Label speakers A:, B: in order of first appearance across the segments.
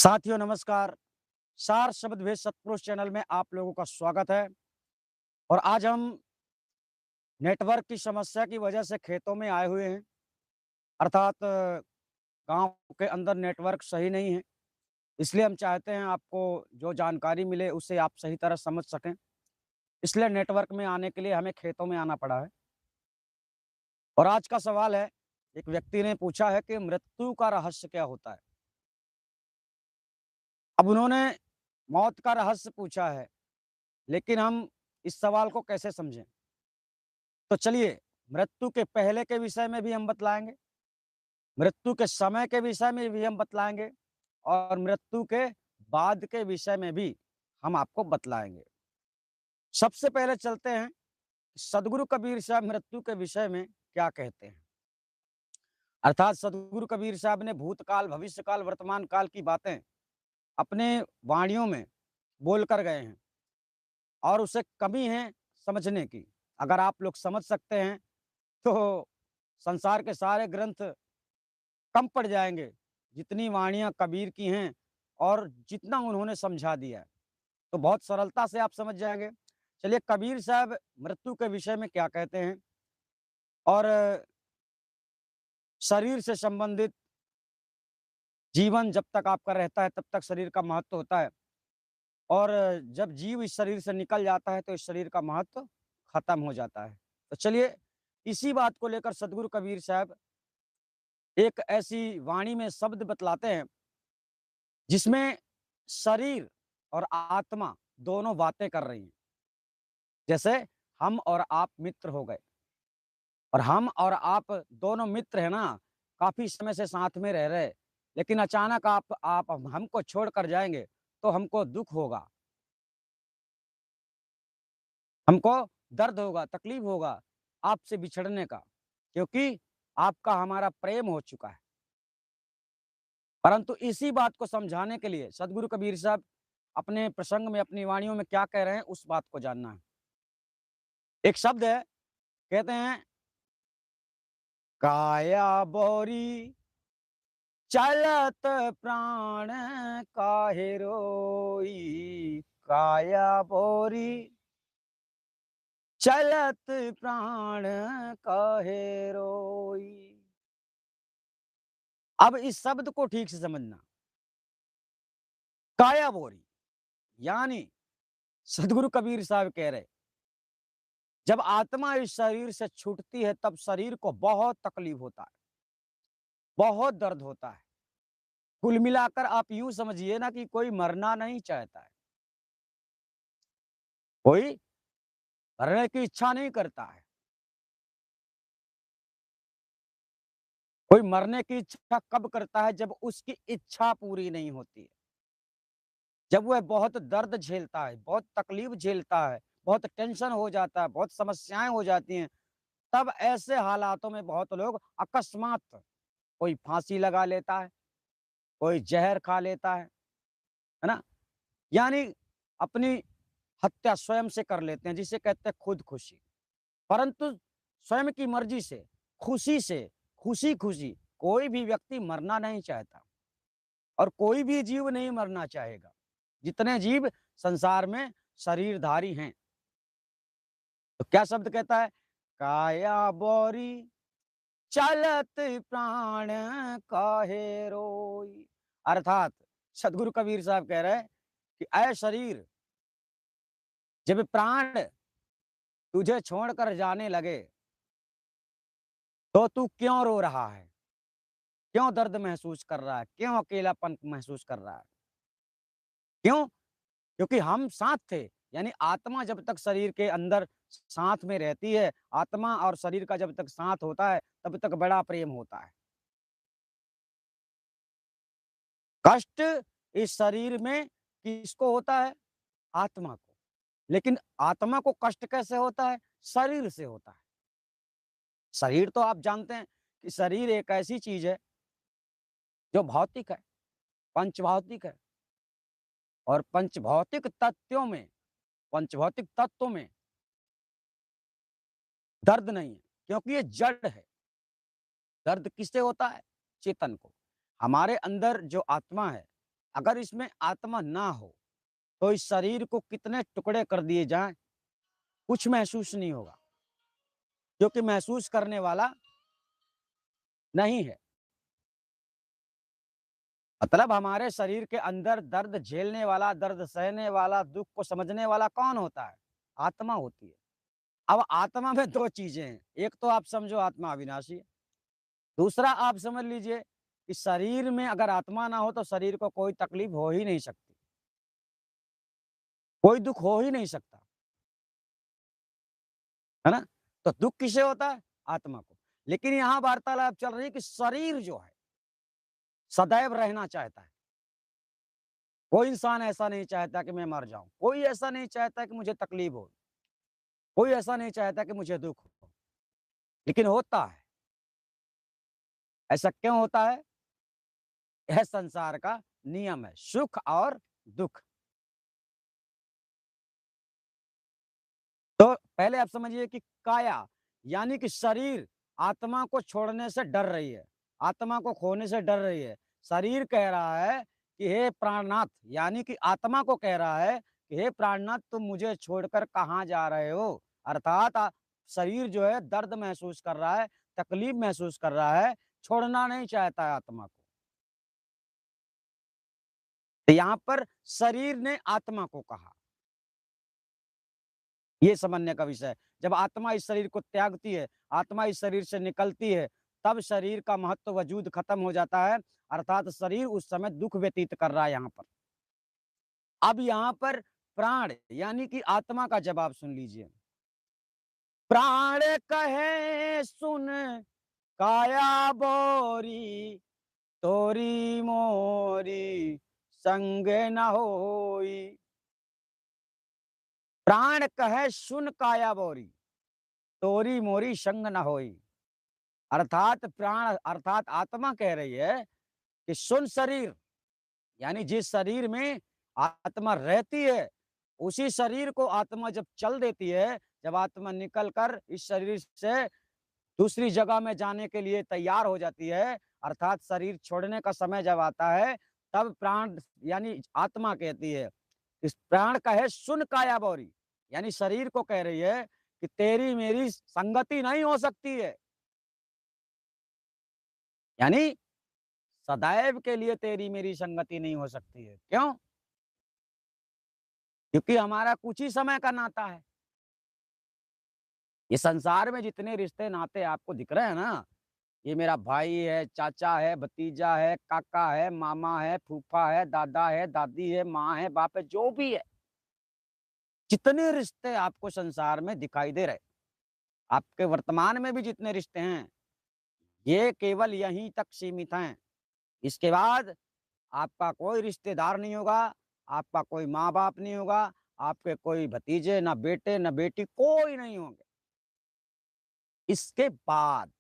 A: साथियों नमस्कार। सार शब्द भेद सतपुरुष चैनल में आप लोगों का स्वागत है। और आज हम नेटवर्क की समस्या की वजह से खेतों में आए हुए हैं। अर्थात गांव के अंदर नेटवर्क सही नहीं है। इसलिए हम चाहते हैं आपको जो जानकारी मिले उसे आप सही तरह समझ सकें। इसलिए नेटवर्क में आने के लिए हमें खेतों में आना पड़ा है। और आज का सवाल है, एक व्यक्ति ने पूछा है कि मृत्यु का रहस्य क्या होता है। अब उन्होंने मौत का रहस्य पूछा है, लेकिन हम इस सवाल को कैसे समझें। तो चलिए, मृत्यु के पहले के विषय में भी हम बतलाएँगे, मृत्यु के समय के विषय में भी हम बतलाएँगे और मृत्यु के बाद के विषय में भी हम आपको बतलाएँगे। सबसे पहले चलते हैं, सद्गुरु कबीर साहब मृत्यु के विषय में क्या कहते हैं। अर्थात सद्गुरु कबीर साहब ने भूतकाल, भविष्यकाल, वर्तमान काल की बातें अपने वाणियों में बोल कर गए हैं और उसे कमी है समझने की। अगर आप लोग समझ सकते हैं, तो संसार के सारे ग्रंथ कम पड़ जाएँगे, जितनी वाणियाँ कबीर की हैं और जितना उन्होंने समझा दिया है, तो बहुत सरलता से आप समझ जाएँगे। चलिए, कबीर साहब मृत्यु के विषय में क्या कहते हैं। और शरीर से संबंधित जीवन जब तक आपका रहता है, तब तक शरीर का महत्व होता है और जब जीव इस शरीर से निकल जाता है, तो इस शरीर का महत्व खत्म हो जाता है। तो चलिए, इसी बात को लेकर सद्गुरु कबीर साहब एक ऐसी वाणी में शब्द बतलाते हैं, जिसमें शरीर और आत्मा दोनों बातें कर रही हैं। जैसे हम और आप मित्र हो गए और हम और आप दोनों मित्र हैं ना, काफ़ी समय से साथ में रह रहे, लेकिन अचानक आप हमको छोड़ कर जाएँगे, तो हमको दुःख होगा, हमको दर्द होगा, तकलीफ़ होगा आपसे बिछड़ने का, क्योंकि आपका हमारा प्रेम हो चुका है। परंतु इसी बात को समझाने के लिए सद्गुरु कबीर साहब अपने प्रसंग में, अपनी वाणियों में क्या कह रहे हैं, उस बात को जानना है। एक शब्द है, कहते हैं, काया बोरी चलत प्राण काहे रोई, काया बोरी चलत प्राण काहे रोई। अब इस शब्द को ठीक से समझना। काया बोरी यानी सदगुरु कबीर साहब कह रहे, जब आत्मा इस शरीर से छूटती है, तब शरीर को बहुत तकलीफ होता है, बहुत दर्द होता है। कुल मिलाकर आप यूं समझिए ना कि कोई मरना नहीं चाहता है, कोई मरने की इच्छा नहीं करता है, कोई मरने की इच्छा कब करता है, जब उसकी इच्छा पूरी नहीं होती है, जब वह बहुत दर्द झेलता है, बहुत तकलीफ झेलता है, बहुत टेंशन हो जाता है, बहुत समस्याएं हो जाती हैं। तब ऐसे हालातों में बहुत लोग अकस्मात कोई फांसी लगा लेता है, कोई जहर खा लेता है ना, यानी अपनी हत्या स्वयं से कर लेते हैं, जिसे कहते हैं खुदकुशी। परंतु स्वयं की मर्जी से खुशी खुशी कोई भी व्यक्ति मरना नहीं चाहता और कोई भी जीव नहीं मरना चाहेगा। जितने जीव संसार में शरीरधारी हैं, तो क्या शब्द कहता है, काया बोरी चलत प्राण काहे रोई। अर्थात सदगुरु कबीर साहब कह रहे हैं कि ऐ शरीर, जब प्राण तुझे छोड़कर जाने लगे, तो तू क्यों रो रहा है, क्यों दर्द महसूस कर रहा है, क्यों अकेलापन महसूस कर रहा है। क्यों? क्योंकि हम साथ थे। यानी आत्मा जब तक शरीर के अंदर साथ में रहती है, आत्मा और शरीर का जब तक साथ होता है, तब तक बड़ा प्रेम होता है। कष्ट इस शरीर में किसको होता है? आत्मा को। लेकिन आत्मा को कष्ट कैसे होता है? शरीर से होता है। शरीर तो आप जानते हैं कि शरीर एक ऐसी चीज है जो भौतिक है, पंचभौतिक है। और पंचभौतिक तत्वों में दर्द नहीं है, क्योंकि ये जड़ है। दर्द किससे होता है? चेतन को। हमारे अंदर जो आत्मा है, अगर इसमें आत्मा ना हो, तो इस शरीर को कितने टुकड़े कर दिए जाएँ, कुछ महसूस नहीं होगा, क्योंकि महसूस करने वाला नहीं है। मतलब हमारे शरीर के अंदर दर्द झेलने वाला, दर्द सहने वाला, दुःख को समझने वाला कौन होता है? आत्मा होती है। अब आत्मा में 2 चीज़ें हैं, एक तो आप समझो आत्मा अविनाशी है, दूसरा आप समझ लीजिए कि शरीर में अगर आत्मा ना हो तो शरीर को कोई तकलीफ हो ही नहीं सकती, कोई दुःख हो ही नहीं सकता, है ना? तो दुःख किसे होता है? आत्मा को। लेकिन यहाँ वार्तालाप चल रही है कि शरीर जो है, सदैव रहना चाहता है। कोई इंसान ऐसा नहीं चाहता कि मैं मर जाऊँ, कोई ऐसा नहीं चाहता कि मुझे तकलीफ हो, कोई ऐसा नहीं चाहता कि मुझे दुःख हो, लेकिन होता है। ऐसा क्यों होता है? यह संसार का नियम है, सुख और दुःख। तो पहले आप समझिए कि काया यानी कि शरीर आत्मा को छोड़ने से डर रही है, आत्मा को खोने से डर रही है। शरीर कह रहा है कि हे प्राणनाथ, यानी कि आत्मा को कह रहा है कि हे प्राणनाथ, तुम मुझे छोड़कर कहाँ जा रहे हो? अर्थात शरीर जो है दर्द महसूस कर रहा है, तकलीफ महसूस कर रहा है, छोड़ना नहीं चाहता है आत्मा को। तो यहाँ पर शरीर ने आत्मा को कहा, ये समझने का विषय है। जब आत्मा इस शरीर को त्यागती है, आत्मा इस शरीर से निकलती है, तब शरीर का महत्व वजूद खत्म हो जाता है, अर्थात शरीर उस समय दुःख व्यतीत कर रहा है यहाँ पर। अब यहाँ पर प्राण यानी कि आत्मा का जवाब सुन लीजिए। प्राण कहे सुन काया बोरी, तोरी मोरी संग न होई। प्राण कहे सुन काया बोरी, तोरी मोरी संग न होई। अर्थात प्राण अर्थात आत्मा कह रही है कि सुन शरीर, यानी जिस शरीर में आत्मा रहती है, उसी शरीर को आत्मा जब चल देती है, जब आत्मा निकल कर इस शरीर से दूसरी जगह में जाने के लिए तैयार हो जाती है, अर्थात शरीर छोड़ने का समय जब आता है, तब प्राण यानी आत्मा कहती है, इस प्राण कहे सुन काया बोरी, यानी शरीर को कह रही है कि तेरी मेरी संगति नहीं हो सकती है, यानी सदैव के लिए तेरी मेरी संगति नहीं हो सकती है। क्यों? क्योंकि हमारा कुछ ही समय का नाता है। ये संसार में जितने रिश्ते नाते आपको दिख रहे हैं ना, ये मेरा भाई है, चाचा है, भतीजा है, काका है, मामा है, फूफा है, दादा है, दादी है, माँ है, बाप है, जो भी है, जितने रिश्ते आपको संसार में दिखाई दे रहे, आपके वर्तमान में भी जितने रिश्ते हैं, ये केवल यहीं तक सीमित हैं। इसके बाद आपका कोई रिश्तेदार नहीं होगा, आपका कोई माँ-बाप नहीं होगा, आपके कोई भतीजे, ना बेटे, ना बेटी, कोई नहीं होंगे। इसके बाद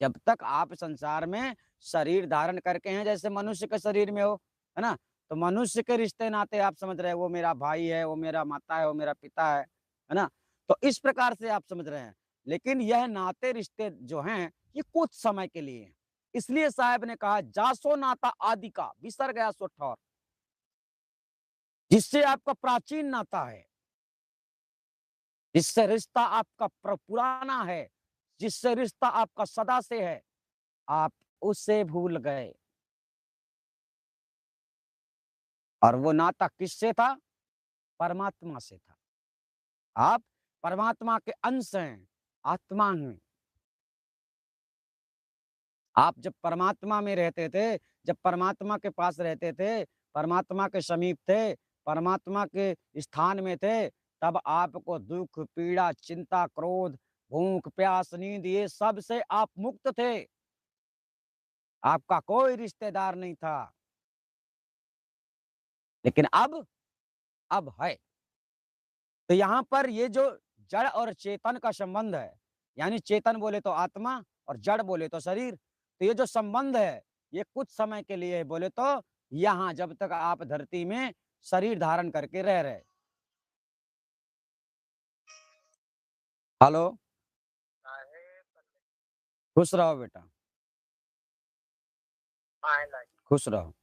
A: जब तक आप संसार में शरीर धारण करके हैं, जैसे मनुष्य के शरीर में हो, है ना? तो मनुष्य के रिश्ते-नाते आप समझ रहे हैं, वो मेरा भाई है, वो मेरा माता है, वो मेरा पिता है ना? तो इस प्रकार से आप समझ रहे हैं। लेकिन यह नाते रिश्ते जो हैं, ये कुछ समय के लिए हैं। इसलिए साहब ने कहा, "जासो नाता आदि का, बिसर गया सो ठौर।" जिससे आपका प्राचीन नाता है, जिससे रिश्ता आपका पुराना है, जिससे रिश्ता आपका सदा से है, आप उसे भूल गए। और वो नाता किससे था? परमात्मा से था। आप परमात्मा के अंश हैं, आत्मा हैं। आप जब परमात्मा में रहते थे, जब परमात्मा के पास रहते थे, परमात्मा के समीप थे, परमात्मा के स्थान में थे, तब आपको दुःख, पीड़ा, चिंता, क्रोध, भूख, प्यास, नींद, ये सब से आप मुक्त थे। आपका कोई रिश्तेदार नहीं था। लेकिन अब है। तो यहाँ पर ये जो जड़ और चेतन का संबंध है, यानी चेतन बोले तो आत्मा और जड़ बोले तो शरीर। तो ये जो संबंध है, ये कुछ समय के लिए है बोले तो यहाँ जब तक आप धरती में शरीर धारण करके रह रहे। हेलो, खुश रहो बेटा, खुश रहो।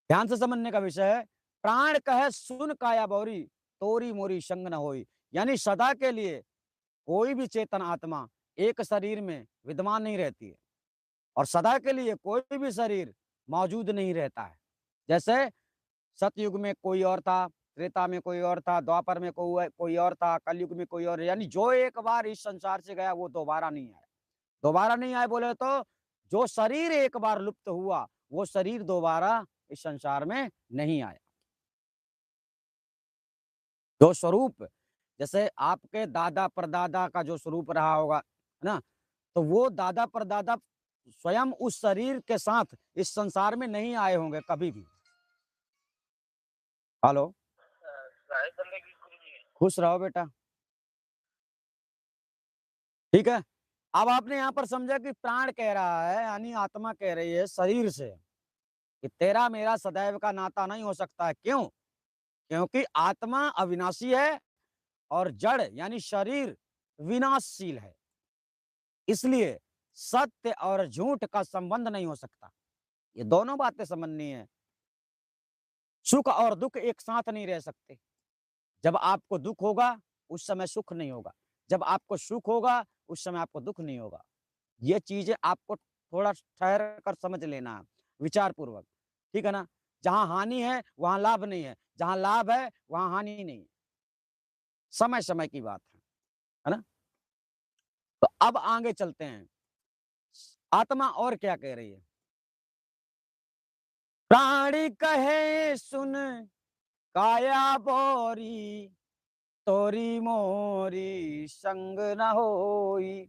A: ध्यान से समझने का विषय है। प्राण कहे सुन काया बौरी, तोरी मोरी संग न होई। यानी सदा के लिए कोई भी चेतन आत्मा एक शरीर में विद्यमान नहीं रहती है, और सदा के लिए कोई भी शरीर मौजूद नहीं रहता है। जैसे सतयुग में कोई और था, त्रेता में कोई और था, द्वापर में कोई और था, कलयुग में कोई और। यानी जो एक बार इस संसार से गया वो दोबारा नहीं आया। दोबारा नहीं आए बोले तो जो शरीर एक बार लुप्त हुआ वो शरीर दोबारा इस संसार में नहीं आया। जो स्वरूप, जैसे आपके दादा परदादा का जो स्वरूप रहा होगा, है ना, तो वो दादा परदादा स्वयं उस शरीर के साथ इस संसार में नहीं आए होंगे कभी भी। हेलो, खुश रहो बेटा। ठीक है। अब आपने यहाँ पर समझा कि प्राण कह रहा है, यानी आत्मा कह रही है शरीर से कि तेरा मेरा सदैव का नाता नहीं हो सकता है। क्यों? क्योंकि आत्मा अविनाशी है और जड़ यानी शरीर विनाशशील है। इसलिए सत्य और झूठ का संबंध नहीं हो सकता। ये दोनों बातें समझनी है। सुख और दुख एक साथ नहीं रह सकते। जब आपको दुख होगा उस समय सुख नहीं होगा, जब आपको सुख होगा उस समय आपको दुख नहीं होगा। ये चीजें आपको थोड़ा ठहर कर समझ लेना है, विचार पूर्वक। ठीक है ना? जहां हानि है वहां लाभ नहीं है, जहां लाभ है वहां हानि नहीं है। समय समय की बात है ना? तो अब आगे चलते हैं। आत्मा और क्या कह रही है? प्राणी कहे सुन काया बोरी, तोरी मोरी संग न होई।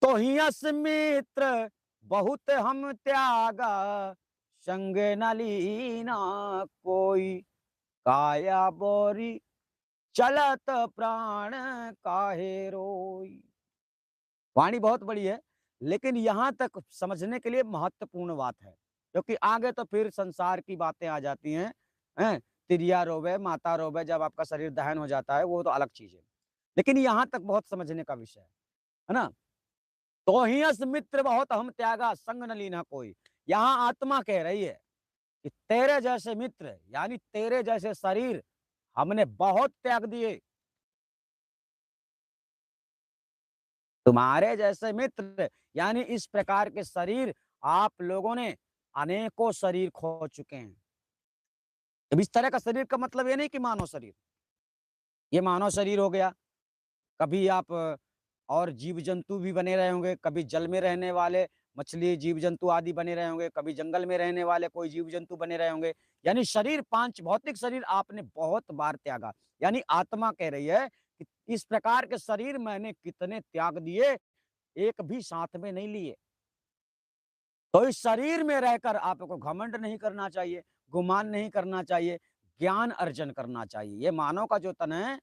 A: तो ही अस्मित्र बहुत हम त्यागा, संग न लीना कोई। काया बोरी चलत प्राण काहे रोई। वाणी बहुत बड़ी है, लेकिन यहां तक समझने के लिए महत्वपूर्ण बात है, क्योंकि आगे तो फिर संसार की बातें आ जाती हैं। तिरिया रोवे माता रोवे, जब आपका शरीर दहन हो जाता है वो तो अलग चीज है, लेकिन यहां तक बहुत समझने का विषय है ना। तो ही अस मित्र बहुत हम त्यागा, संग न लीना कोई। यहाँ आत्मा कह रही है कि तेरे जैसे मित्र यानी तेरे जैसे शरीर हमने बहुत त्याग दिए। तुम्हारे जैसे मित्र यानी इस प्रकार के शरीर आप लोगों ने अनेकों शरीर खो चुके हैं। अब इस तरह का शरीर का मतलब ये नहीं कि मानव शरीर, ये मानव शरीर हो गया। कभी आप और जीव जंतु भी बने रहे होंगे, कभी जल में रहने वाले मछली जीव जंतु आदि बने रहे होंगे, कभी जंगल में रहने वाले कोई जीव जंतु बने रहे होंगे। यानी शरीर, पांच भौतिक शरीर आपने बहुत बार त्यागा। यानी आत्मा कह रही है कि इस प्रकार के शरीर मैंने कितने त्याग दिए, एक भी साथ में नहीं लिए। तो इस शरीर में रहकर आपको घमंड नहीं करना चाहिए, गुमान नहीं करना चाहिए, ज्ञान अर्जन करना चाहिए। ये मानव का जो तन है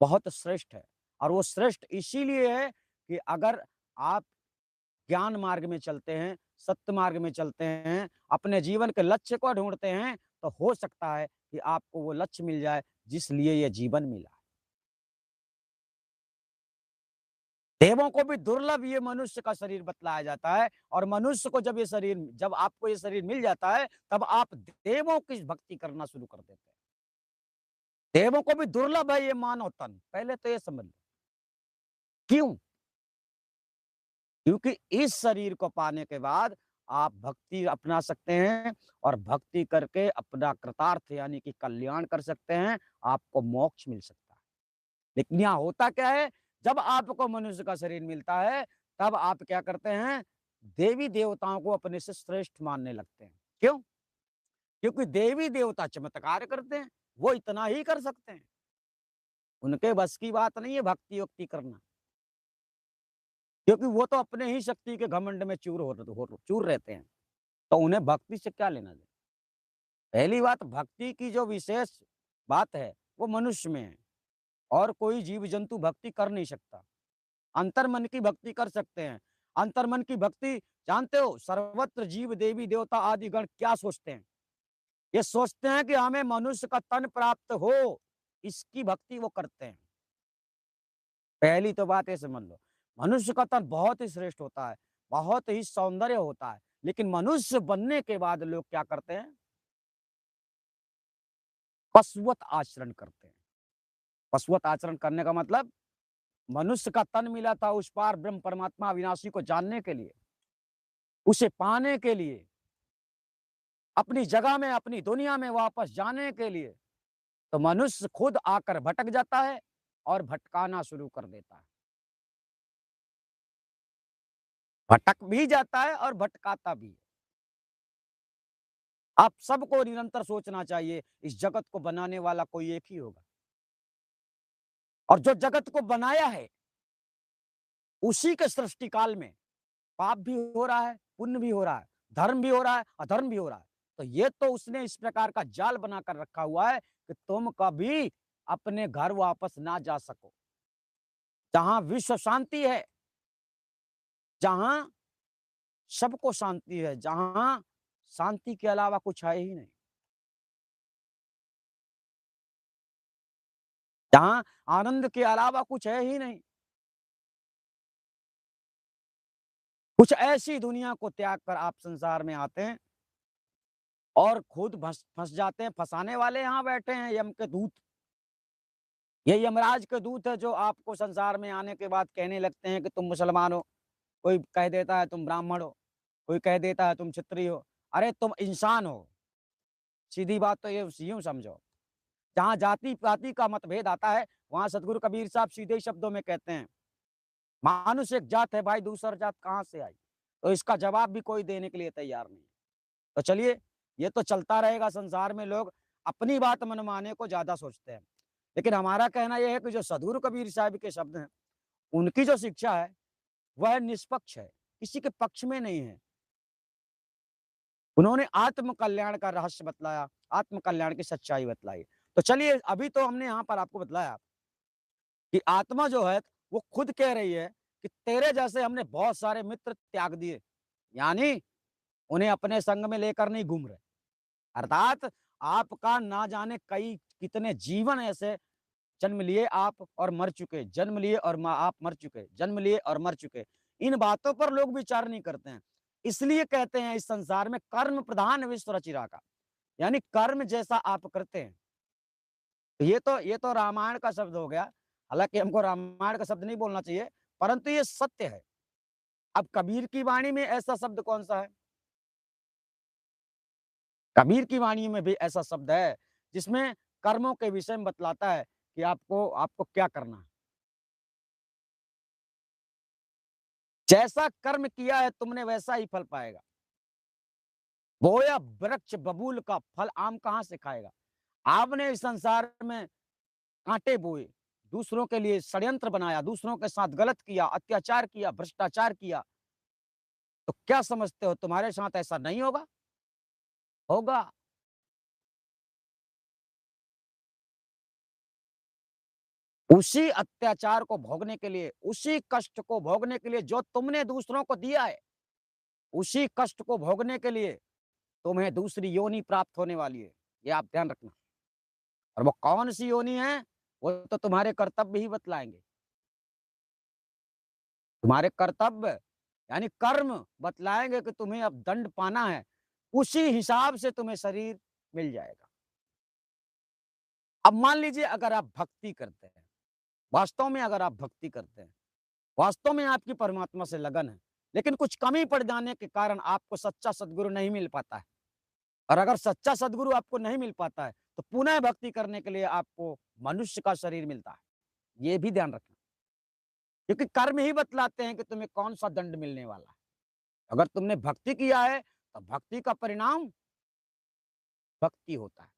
A: बहुत श्रेष्ठ है, और वो श्रेष्ठ इसीलिए है कि अगर आप ज्ञान मार्ग में चलते हैं, सत्य मार्ग में चलते हैं, अपने जीवन के लक्ष्य को ढूंढते हैं, तो हो सकता है कि आपको वो लक्ष्य मिल जाए जिस लिए ये जीवन मिला। देवों को भी दुर्लभ ये मनुष्य का शरीर बतलाया जाता है, और मनुष्य को जब आपको ये शरीर मिल जाता है तब आप देवों की भक्ति करना शुरू कर देते हैं। देवों को भी दुर्लभ है ये मानव तन, पहले तो ये समझ लो। क्यों? क्योंकि इस शरीर को पाने के बाद आप भक्ति अपना सकते हैं, और भक्ति करके अपना कृतार्थ यानी कि कल्याण कर सकते हैं, आपको मोक्ष मिल सकता है। लेकिन यहाँ होता क्या है, जब आपको मनुष्य का शरीर मिलता है तब आप क्या करते हैं, देवी देवताओं को अपने से श्रेष्ठ मानने लगते हैं। क्यों? क्योंकि देवी देवता चमत्कार करते हैं, वो इतना ही कर सकते हैं, उनके बस की बात नहीं है भक्ति वक्ति करना, क्योंकि वो तो अपने ही शक्ति के घमंड में चूर रहते हैं। तो उन्हें भक्ति से क्या लेना देना? पहली बात, भक्ति की जो विशेष बात है वो मनुष्य में है, और कोई जीव जंतु भक्ति कर नहीं सकता। अंतर्मन की भक्ति कर सकते हैं। अंतर्मन की भक्ति जानते हो, सर्वत्र जीव देवी देवता आदि गण क्या सोचते हैं? ये सोचते हैं कि हमें मनुष्य का तन प्राप्त हो, इसकी भक्ति वो करते हैं। पहली तो बात ये समझ लो, मनुष्य का तन बहुत ही श्रेष्ठ होता है, बहुत ही सौंदर्य होता है, लेकिन मनुष्य बनने के बाद लोग क्या करते हैं? पशुवत आचरण करते हैं। पशुवत आचरण करने का मतलब मनुष्य का तन मिला था उस पार ब्रह्म परमात्मा अविनाशी को जानने के लिए, उसे पाने के लिए, अपनी जगह में, अपनी दुनिया में वापस जाने के लिए, तो मनुष्य खुद आकर भटक जाता है और भटकाना शुरू कर देता है। भटक भी जाता है और भटकाता भी है। आप सबको निरंतर सोचना चाहिए, इस जगत को बनाने वाला कोई एक ही होगा। और जो जगत को बनाया है, उसी के सृष्टि काल में पाप भी हो रहा है, पुण्य भी हो रहा है, धर्म भी हो रहा है, अधर्म भी हो रहा है। तो ये तो उसने इस प्रकार का जाल बनाकर रखा हुआ है कि तुम कभी अपने घर वापस ना जा सको। जहां विश्व शांति है, जहां सबको शांति है, जहां शांति के अलावा कुछ है ही नहीं, जहां आनंद के अलावा कुछ है ही नहीं, कुछ ऐसी दुनिया को त्याग कर आप संसार में आते हैं और खुद फंस जाते हैं। फंसाने वाले यहाँ बैठे हैं, यम के दूत। ये यमराज के दूत है जो आपको संसार में आने के बाद कहने लगते हैं कि तुम मुसलमान हो, कोई कह देता है तुम ब्राह्मण हो, कोई कह देता है तुम क्षत्रिय हो। अरे तुम इंसान हो। सीधी बात तो ये यूं समझो। जहां जाति पाति का मतभेद आता है, वहां सदगुरु कबीर साहब सीधे शब्दों में कहते हैं, मानुष एक जात है भाई, दूसरा जात कहां से आई? तो इसका जवाब भी कोई देने के लिए तैयार नहीं है। तो चलिए, ये तो चलता रहेगा। संसार में लोग अपनी बात मनमाने को ज्यादा सोचते हैं, लेकिन हमारा कहना यह है कि जो सदगुरु कबीर साहब के शब्द हैं, उनकी जो शिक्षा है वह निष्पक्ष है, किसी के पक्ष में नहीं है। उन्होंने आत्म कल्याण का रहस्य बतलाया, आत्म कल्याण की सच्चाई बतलाई। तो चलिए, अभी तो हमने यहाँ पर आपको बतलाया कि आत्मा जो है वो खुद कह रही है कि तेरे जैसे हमने बहुत सारे मित्र त्याग दिए, यानी उन्हें अपने संग में लेकर नहीं घूम रहे। अर्थात आपका ना जाने कई कितने जीवन ऐसे जन्म लिए आप और मर चुके, जन्म लिए और आप मर चुके, जन्म लिए और मर चुके। इन बातों पर लोग विचार नहीं करते हैं। इसलिए कहते हैं इस संसार में कर्म प्रधान विश्व रचिरा का, यानी कर्म जैसा आप करते हैं। तो ये तो रामायण का शब्द हो गया। हालांकि हमको रामायण का शब्द नहीं बोलना चाहिए, परंतु ये सत्य है। अब कबीर की वाणी में ऐसा शब्द कौन सा है? कबीर की वाणी में भी ऐसा शब्द है जिसमें कर्मों के विषय में बतलाता है कि आपको आपको क्या करना है। जैसा कर्म किया है तुमने वैसा ही फल पाएगा। बोया वृक्ष बबूल का फल आम कहां से खाएगा? आपने इस संसार में कांटे बोए, दूसरों के लिए षड्यंत्र बनाया, दूसरों के साथ गलत किया, अत्याचार किया, भ्रष्टाचार किया, तो क्या समझते हो तुम्हारे साथ ऐसा नहीं होगा? होगा। उसी अत्याचार को भोगने के लिए, उसी कष्ट को भोगने के लिए जो तुमने दूसरों को दिया है, उसी कष्ट को भोगने के लिए तुम्हें दूसरी योनि प्राप्त होने वाली है। ये आप ध्यान रखना। और वो कौन सी योनि है, वो तो तुम्हारे कर्तव्य ही बतलाएंगे। तुम्हारे कर्तव्य यानी कर्म बतलाएंगे कि तुम्हें अब दंड पाना है, उसी हिसाब से तुम्हें शरीर मिल जाएगा। अब मान लीजिए अगर आप भक्ति करते हैं, वास्तव में अगर आप भक्ति करते हैं, वास्तव में आपकी परमात्मा से लगन है, लेकिन कुछ कमी पड़ जाने के कारण आपको सच्चा सदगुरु नहीं मिल पाता है, और अगर सच्चा सदगुरु आपको नहीं मिल पाता है, तो पुनः भक्ति करने के लिए आपको मनुष्य का शरीर मिलता है। ये भी ध्यान रखना, क्योंकि कर्म ही बतलाते हैं कि तुम्हें कौन सा दंड मिलने वाला है। अगर तुमने भक्ति किया है, तो भक्ति का परिणाम भक्ति होता है।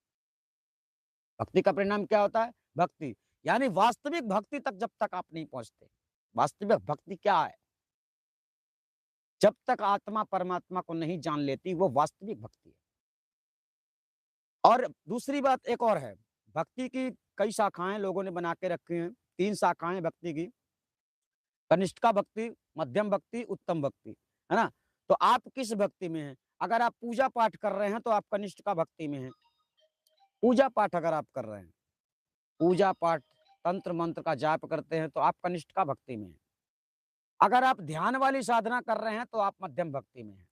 A: भक्ति का परिणाम क्या होता है? भक्ति। यानी वास्तविक भक्ति तक जब तक आप नहीं पहुंचते, वास्तविक भक्ति क्या है? जब तक आत्मा परमात्मा को नहीं जान लेती, वो वास्तविक भक्ति है। और दूसरी बात एक और है, भक्ति की कई शाखाएं लोगों ने बना के रखी हैं। 3 शाखाएं भक्ति की, कनिष्ठा भक्ति, मध्यम भक्ति, उत्तम भक्ति, है ना? तो आप किस भक्ति में हैं? अगर आप पूजा पाठ कर रहे हैं तो आप कनिष्ठा भक्ति में हैं। पूजा पाठ अगर आप कर रहे हैं, पूजा पाठ, तंत्र मंत्र का जाप करते हैं तो आप कनिष्ठा भक्ति में हैं। अगर आप ध्यान वाली साधना कर रहे हैं तो आप मध्यम भक्ति में हैं।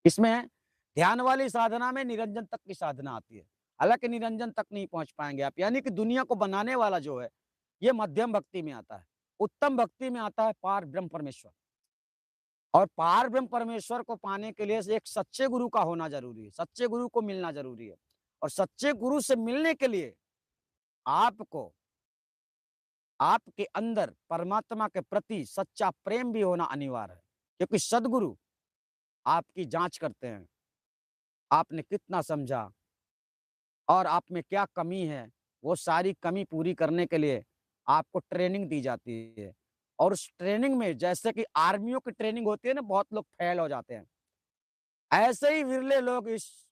A: इसमें ध्यान वाली साधना में निरंजन तक की साधना आती है। हालाँकि निरंजन तक नहीं पहुँच पाएँगे आप, यानी कि दुनिया को बनाने वाला जो है, ये मध्यम भक्ति में आता है। उत्तम भक्ति में आता है पार ब्रह्म परमेश्वर। और पार ब्रह्म परमेश्वर को पाने के लिए एक सच्चे गुरु का होना ज़रूरी है, सच्चे गुरु को मिलना ज़रूरी है। और सच्चे गुरु से मिलने के लिए आपको आपके अंदर परमात्मा के प्रति सच्चा प्रेम भी होना अनिवार्य है। क्योंकि सद्गुरु आपकी जाँच करते हैं, आपने कितना समझा और आप में क्या कमी है, वो सारी कमी पूरी करने के लिए आपको ट्रेनिंग दी जाती है। और उस ट्रेनिंग में जैसे कि आर्मियों की ट्रेनिंग होती है ना, बहुत लोग फेल हो जाते हैं। ऐसे ही विरले लोग इस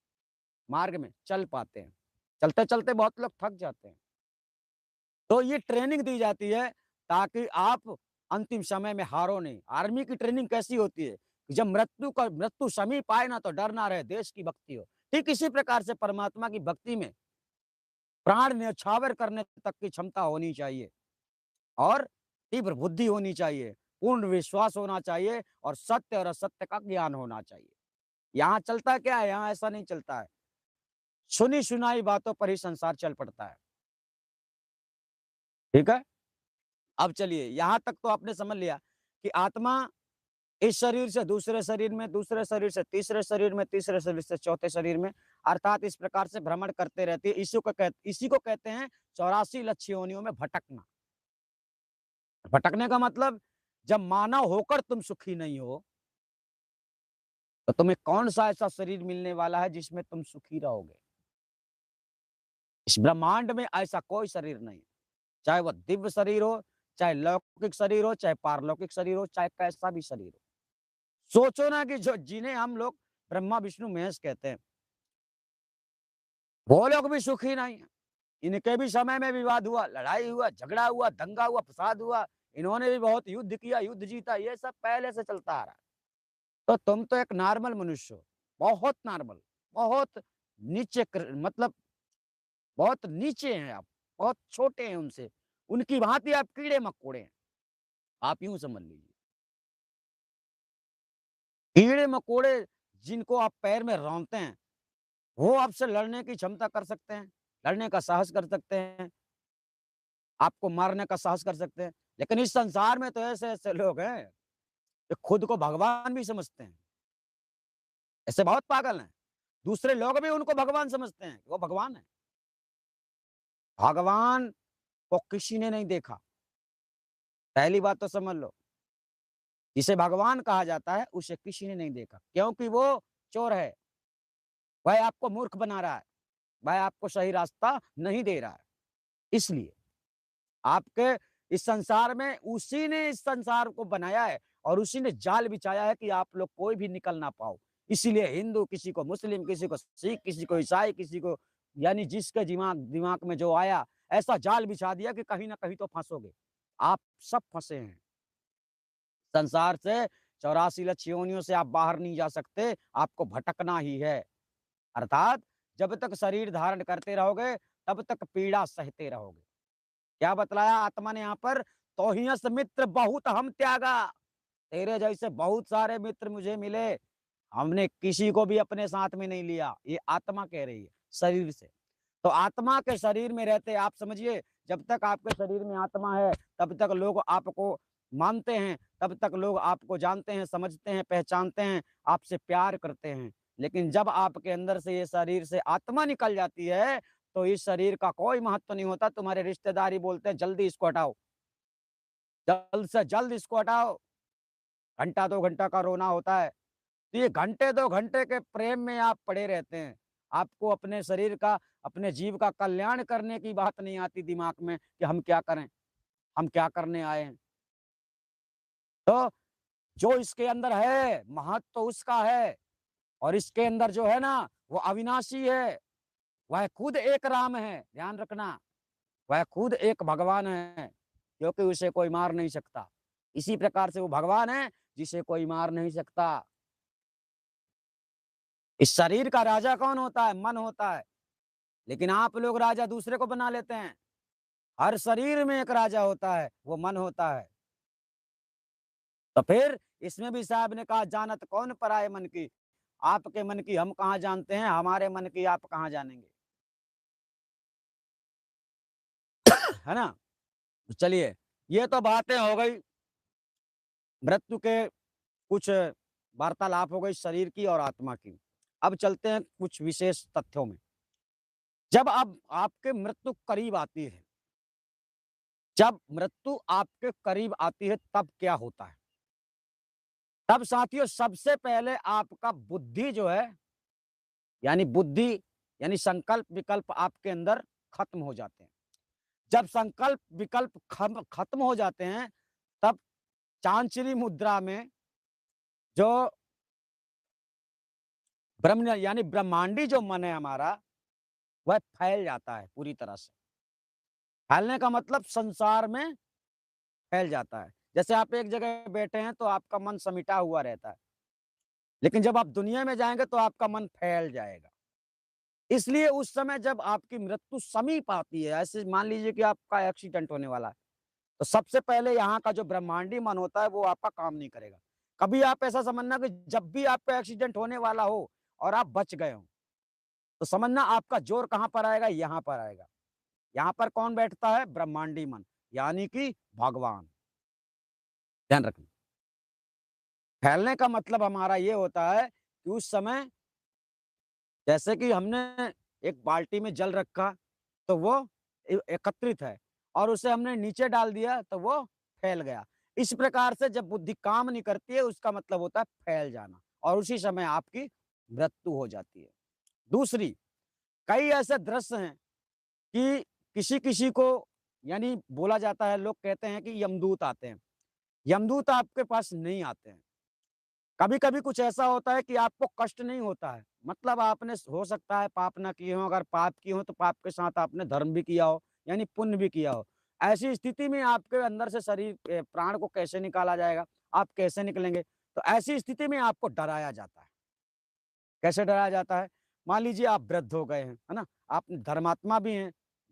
A: मार्ग में चल पाते हैं। चलते-चलते बहुत लोग थक जाते हैं। तो ये ट्रेनिंग दी जाती है ताकि आप अंतिम समय में हारो नहीं। आर्मी की ट्रेनिंग कैसी होती है? कि जब मृत्यु समीप आए ना तो डर ना रहे, देश की भक्ति हो। ठीक इसी प्रकार से परमात्मा की भक्ति में प्राण न्यौछावर करने तक की क्षमता होनी चाहिए और तीव्र बुद्धि होनी चाहिए, पूर्ण विश्वास होना चाहिए और सत्य और असत्य का ज्ञान होना चाहिए। यहाँ चलता क्या है? यहाँ ऐसा नहीं चलता है। सुनी-सुनाई बातों पर ही संसार चल पड़ता है। ठीक है? अब चलिए यहाँ तक तो आपने समझ लिया कि आत्मा इस शरीर से दूसरे शरीर में, दूसरे शरीर से तीसरे शरीर में, तीसरे शरीर से चौथे शरीर में, अर्थात इस प्रकार से भ्रमण करते रहती है। इसी को कहते हैं 84 लक्ष योनियों में भटकना। भटकने का मतलब जब मानव होकर तुम सुखी नहीं हो, तो तुम्हें कौन-सा ऐसा शरीर मिलने वाला है जिसमें तुम सुखी रहोगे? इस ब्रह्मांड में ऐसा कोई शरीर नहीं है। चाहे वह दिव्य शरीर हो, चाहे लौकिक शरीर हो, चाहे पारलौकिक शरीर हो, चाहे कैसा भी शरीर हो। सोचो ना कि जो जिन्हें हम लोग ब्रह्मा, विष्णु, महेश कहते हैं, वो लोग भी सुखी नहीं है। इनके भी समय में विवाद हुआ, लड़ाई हुआ, झगड़ा हुआ, दंगा हुआ, फसाद हुआ। इन्होंने भी बहुत युद्ध किया, युद्ध जीता, ये सब पहले से चलता आ रहा है। तो तुम तो एक नॉर्मल मनुष्य हो, बहुत नॉर्मल, बहुत नीचे मतलब बहुत नीचे हैं आप, बहुत छोटे हैं उनसे। उनकी भांति आप कीड़े-मकोड़े हैं। आप यूँ समझ लीजिए। कीड़े-मकोड़े जिनको आप पैर में रौंदते हैं, वो आपसे लड़ने की क्षमता कर सकते हैं, लड़ने का साहस कर सकते हैं, आपको मारने का साहस कर सकते हैं। लेकिन इस संसार में तो ऐसे-ऐसे लोग हैं, जो खुद को भगवान भी समझते हैं। ऐसे बहुत पागल हैं। दूसरे लोग भी उनको भगवान समझते हैं, वो भगवान है। भगवान को किसी ने नहीं देखा, पहली बात तो समझ लो। जिसे भगवान कहा जाता है, उसे किसी ने नहीं देखा, क्योंकि वो चोर है। वह आपको मूर्ख बना रहा है, वह आपको सही रास्ता नहीं दे रहा है। इसलिए आपके इस संसार में उसी ने इस संसार को बनाया है और उसी ने जाल बिछाया है कि आप लोग कोई भी निकल ना पाओ। इसीलिए हिंदू किसी को मुस्लिम, किसी को सिख, किसी को ईसाई, किसी को यानी जिसके दिमाग दिमाग में जो आया, ऐसा जाल बिछा दिया कि कहीं न कहीं तो फँसोगे। आप सब फँसे हैं। संसार से 84 लक्ष योनियों से आप बाहर नहीं जा सकते, आपको भटकना ही है। अर्थात जब तक शरीर धारण करते रहोगे, तब तक पीड़ा सहते रहोगे। क्या बतलाया आत्मा ने यहाँ पर? तोहियस मित्र बहुत हम त्यागा। तेरे जैसे बहुत सारे मित्र मुझे मिले, हमने किसी को भी अपने साथ में नहीं लिया। ये आत्मा कह रही है, शरीर से। तो आत्मा के शरीर में रहते आप समझिए, जब तक आपके शरीर में आत्मा है, तब तक लोग आपको मानते हैं, तब तक लोग आपको जानते हैं, समझते हैं, पहचानते हैं, आपसे प्यार करते हैं। लेकिन जब आपके अंदर से ये शरीर से आत्मा निकल जाती है, तो इस शरीर का कोई महत्व नहीं होता। तुम्हारे रिश्तेदार ही बोलते हैं, "जल्दी इसको हटाओ, जल्द से जल्द इसको हटाओ।" घंटा 2 घंटा का रोना होता है। तो ये घंटे 2 घंटे के प्रेम में आप पड़े रहते हैं। आपको अपने शरीर का, अपने जीव का कल्याण करने की बात नहीं आती दिमाग में कि हम क्या करें? हम क्या करने आए हैं? तो जो इसके अंदर है, महत्व तो उसका है और इसके अंदर जो है ना, वो अविनाशी है। वह खुद एक राम है, ध्यान रखना। वह खुद एक भगवान है, क्योंकि उसे कोई मार नहीं सकता। इसी प्रकार से वो भगवान है, जिसे कोई मार नहीं सकता। इस शरीर का राजा कौन होता है? मन होता है। लेकिन आप लोग राजा दूसरे को बना लेते हैं। हर शरीर में एक राजा होता है, वो मन होता है। तो फिर इसमें भी साहब ने कहा, जानत कौन पराये मन की। आपके मन की हम कहाँ जानते हैं, हमारे मन की आप कहाँ जानेंगे, है ना? तो चलिए, ये तो बातें हो गई मृत्यु के कुछ वार्तालाप हो गई शरीर की और आत्मा की। अब चलते हैं कुछ विशेष तथ्यों में। जब अब आपके मृत्यु करीब आती है, जब मृत्यु आपके करीब आती है तब क्या होता है? तब साथियों सबसे पहले आपका बुद्धि जो है, यानी बुद्धि यानी संकल्प विकल्प आपके अंदर खत्म हो जाते हैं। जब संकल्प विकल्प खत्म हो जाते हैं, तब चांचली मुद्रा में जो ब्रह्म यानी ब्रह्मांडी जो मन है हमारा, वह फैल जाता है पूरी तरह से। फैलने का मतलब संसार में फैल जाता है। जैसे आप एक जगह बैठे हैं तो आपका मन समिटा हुआ रहता है, लेकिन जब आप दुनिया में जाएंगे तो आपका मन फैल जाएगा। इसलिए उस समय जब आपकी मृत्यु समीप आती है, ऐसे मान लीजिए कि आपका एक्सीडेंट होने वाला है, तो सबसे पहले यहाँ का जो ब्रह्मांडी मन होता है वो आपका काम नहीं करेगा। कभी आप ऐसा समझना कि जब भी आपका एक्सीडेंट होने वाला हो और आप बच गए हो, तो समझना आपका जोर कहाँ पर आएगा, यहाँ पर आएगा। यहाँ पर कौन बैठता है? ब्रह्मांडी मन, यानी कि भगवान। ध्यान रखना। फैलने का मतलब हमारा ये होता है कि उस समय जैसे कि हमने एक बाल्टी में जल रखा, तो वो एकत्रित है और उसे हमने नीचे डाल दिया तो वो फैल गया। इस प्रकार से जब बुद्धि काम नहीं करती है उसका मतलब होता है फैल जाना, और उसी समय आपकी मृत्यु हो जाती है। दूसरी, कई ऐसे दृश्य हैं कि किसी-किसी को, यानी बोला जाता है, लोग कहते हैं कि यमदूत आते हैं। यमदूत आपके पास नहीं आते हैं। कभी-कभी कुछ ऐसा होता है कि आपको कष्ट नहीं होता है। मतलब आपने हो सकता है पाप ना किए हों, अगर पाप किए हों तो पाप के साथ आपने धर्म भी किया हो, यानी पुण्य भी किया हो। ऐसी स्थिति में आपके अंदर से शरीर प्राण को कैसे निकाला जाएगा? आप कैसे निकलेंगे? तो ऐसी स्थिति में आपको डराया जाता है। कैसे डराया जाता है? मान लीजिए आप वृद्ध हो गए हैं, है ना? आप धर्मात्मा भी हैं,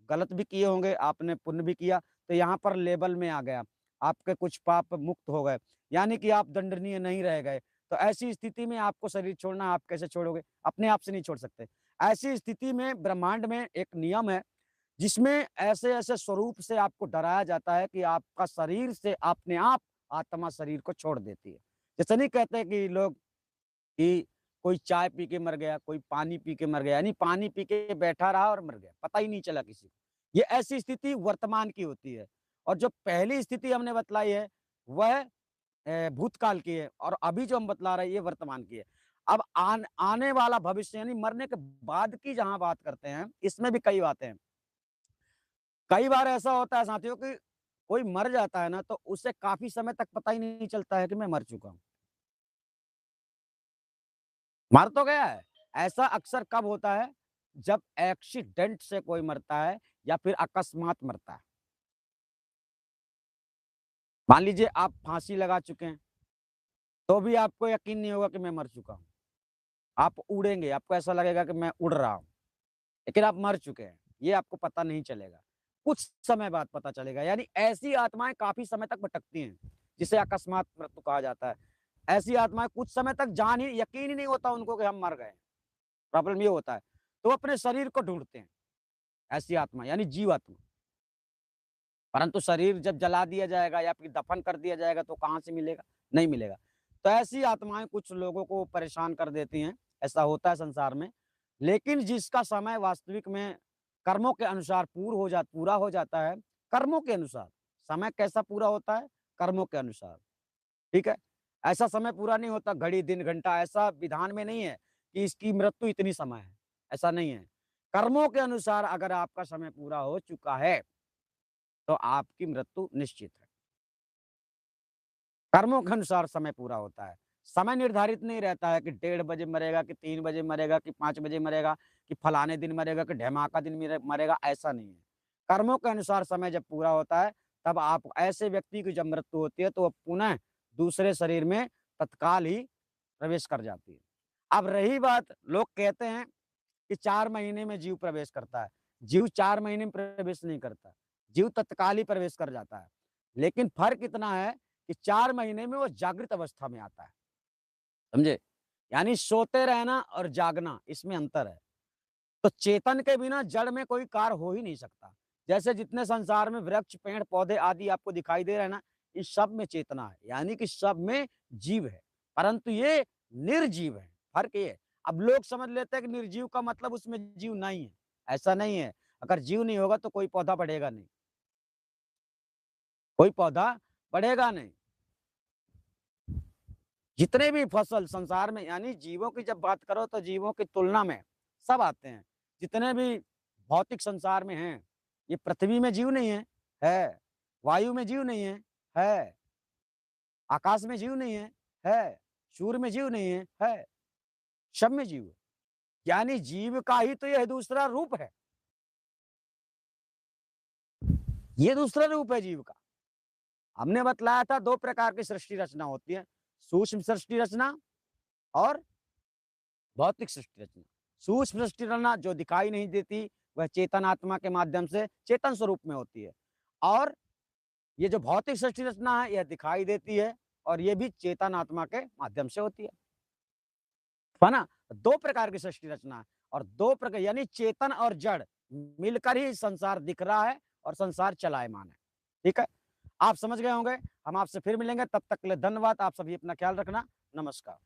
A: गलत भी किए होंगे, आपने पुण्य भी किया, तो यहाँ पर लेबल में आ गया। आपके कुछ पाप मुक्त हो गए, यानी कि आप दंडनीय नहीं रह गए। तो ऐसी स्थिति में आपको शरीर छोड़ना, आप कैसे छोड़ोगे? अपने आप से नहीं छोड़ सकते। ऐसी स्थिति में ब्रह्मांड में एक नियम है, जिसमें ऐसे-ऐसे स्वरूप से आपको डराया जाता है कि आपका शरीर से अपने आप आत्मा शरीर को छोड़ देती है। जैसे नहीं कहते कि लोग कि कोई चाय पी के मर गया, कोई पानी पी के मर गया, यानी पानी पी के बैठा रहा और मर गया, पता ही नहीं चला किसी को। ये ऐसी स्थिति वर्तमान की होती है, और जो पहली स्थिति हमने बतलाई है, वह भूतकाल की है, और अभी जो हम बतला रहे हैं ये वर्तमान की है। अब आने वाला भविष्य यानी मरने के बाद की जहाँ बात करते हैं, इसमें भी कई बातें हैं। कई बार ऐसा होता है साथियों कि कोई मर जाता है ना, तो उसे काफ़ी समय तक पता ही नहीं चलता है कि मैं मर चुका हूँ। मर तो गया है। ऐसा अक्सर कब होता है? जब एक्सीडेंट से कोई मरता है या फिर अकस्मात मरता है। मान लीजिए आप फांसी लगा चुके हैं, तो भी आपको यकीन नहीं होगा कि मैं मर चुका हूँ। आप उड़ेंगे, आपको ऐसा लगेगा कि मैं उड़ रहा हूँ, लेकिन आप मर चुके हैं। ये आपको पता नहीं चलेगा। कुछ समय बाद पता चलेगा, यानी ऐसी आत्माएँ काफ़ी समय तक भटकती हैं, जिसे अकस्मात मृत्यु कहा जाता है। ऐसी आत्माएँ कुछ समय तक यकीन ही नहीं होता उनको कि हम मर गए। प्रॉब्लम ये होता है। तो वो अपने शरीर को ढूँढते हैं, ऐसी आत्मा यानी जीवात्मा। परंतु शरीर जब जला दिया जाएगा या फिर दफन कर दिया जाएगा तो कहाँ से मिलेगा? नहीं मिलेगा। तो ऐसी आत्माएँ कुछ लोगों को परेशान कर देती हैं, ऐसा होता है संसार में। लेकिन जिसका समय वास्तविक में कर्मों के अनुसार पूरा हो जाता है, कर्मों के अनुसार। समय कैसा पूरा होता है? कर्मों के अनुसार, ठीक है? ऐसा समय पूरा नहीं होता, घड़ी, दिन, घंटा, ऐसा विधान में नहीं है कि इसकी मृत्यु इतनी समय है, ऐसा नहीं है। कर्मों के अनुसार अगर आपका समय पूरा हो चुका है, तो आपकी मृत्यु निश्चित है। कर्मों के अनुसार समय पूरा होता है। समय निर्धारित नहीं रहता है कि 1:30 बजे मरेगा, कि 3 बजे मरेगा, कि 5 बजे मरेगा, कि फलाने दिन मरेगा, कि ढैमाका दिन मरेगा, ऐसा नहीं है। कर्मों के अनुसार समय जब पूरा होता है, तब आप ऐसे व्यक्ति की जब मृत्यु होती है, तो वो पुनः दूसरे शरीर में तत्काल ही प्रवेश कर जाती है। अब रही बात, लोग कहते हैं कि 4 महीने में जीव प्रवेश करता है। जीव 4 महीने में प्रवेश नहीं करता। जीव तत्काल ही प्रवेश कर जाता है। लेकिन फ़र्क इतना है कि 4 महीने में वो जागृत अवस्था में आता है। समझे? यानी सोते रहना और जागना, इसमें अंतर है। तो चेतन के बिना जड़ में कोई कार्य हो ही नहीं सकता। जैसे जितने संसार में वृक्ष, पेड़, पौधे आदि आपको दिखाई दे रहे हैं ना, इस सब में चेतना है, यानी कि सब में जीव है, परंतु ये निर्जीव है, फ़र्क ये है। अब लोग समझ लेते हैं कि निर्जीव का मतलब उसमें जीव नहीं है, ऐसा नहीं है। अगर जीव नहीं होगा तो कोई पौधा बढ़ेगा नहीं, कोई पौधा बढ़ेगा नहीं। जितने भी फसल संसार में, यानी जीवों की जब बात करो तो जीवों की तुलना में सब आते हैं। जितने भी भौतिक संसार में हैं, ये पृथ्वी में जीव नहीं है, है। वायु में जीव नहीं है। आकाश में जीव नहीं है। सूर्य में जीव नहीं है। सब में जीव है। यानी जीव का ही तो यह दूसरा रूप है। ये दूसरा रूप है जीव का। हमने बतलाया था 2 प्रकार की सृष्टि रचना होती है, सूक्ष्म सृष्टि रचना और भौतिक सृष्टि रचना। सूक्ष्म सृष्टि रचना जो दिखाई नहीं देती, वह चेतन आत्मा के माध्यम से चेतन स्वरूप में होती है, और ये जो भौतिक सृष्टि रचना है, यह दिखाई देती है और ये भी चेतन आत्मा के माध्यम से होती है ना? 2 प्रकार की सृष्टि रचना है, और 2 प्रकार यानी चेतन और जड़ मिलकर ही संसार दिख रहा है और संसार चलायमान है। ठीक है? आप समझ गए होंगे। हम आपसे फिर मिलेंगे, तब तक के लिए धन्यवाद। आप सभी अपना ख्याल रखना। नमस्कार।